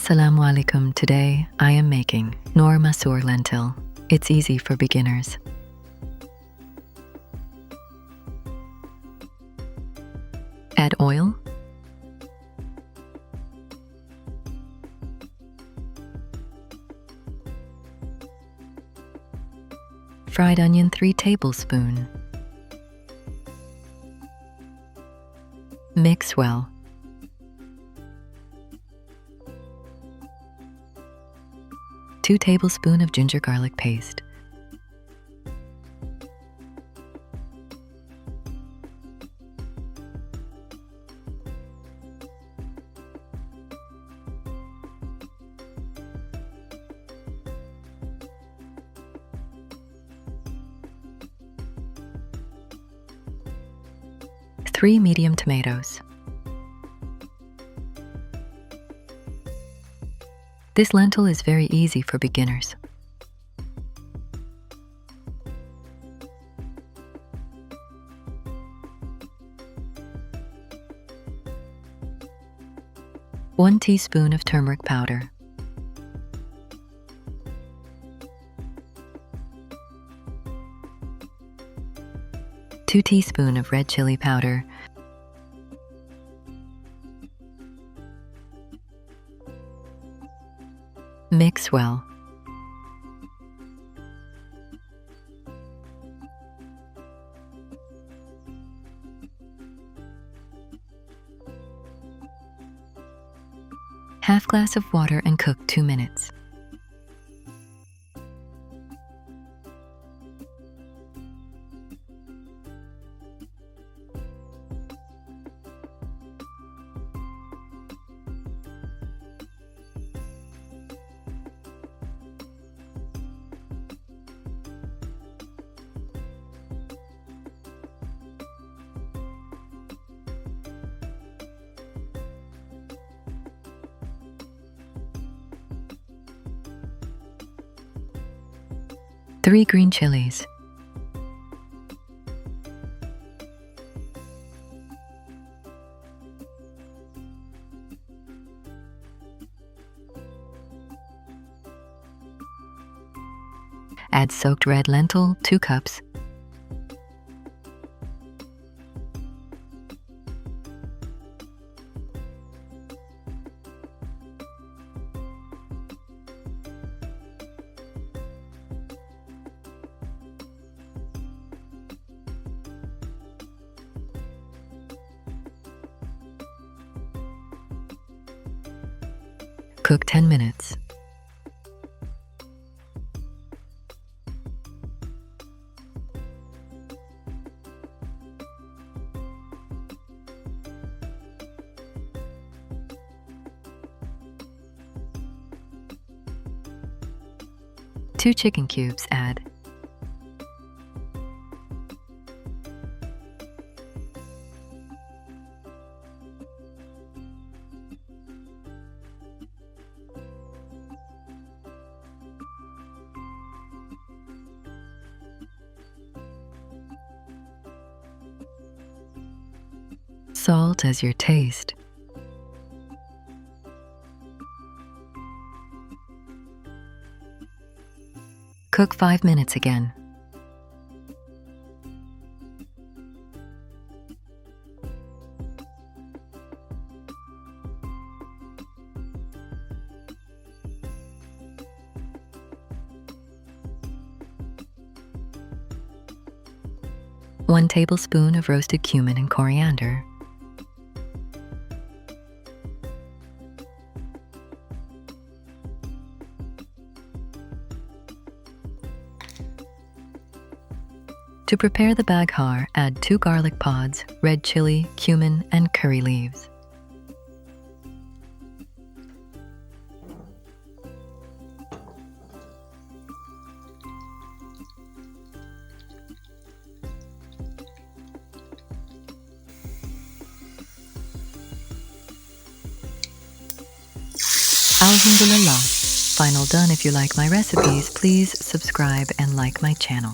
Assalamu alaikum. Today I am making Knorr Masoor lentil. It's easy for beginners. Add oil, fried onion 3 tablespoons. Mix well. Two tablespoons of ginger garlic paste. Three medium tomatoes. This lentil is very easy for beginners. One teaspoon of turmeric powder. Two teaspoons of red chili powder. Mix well. Half glass of water and cook 2 minutes. Three green chilies. Add soaked red lentil, 2 cups. Cook 10 minutes. Two chicken cubes add. Salt as your taste. Cook 5 minutes again. One tablespoon of roasted cumin and coriander. To prepare the baghar, add 2 garlic pods, red chili, cumin, and curry leaves. Alhamdulillah. Final done. If you like my recipes, please subscribe and like my channel.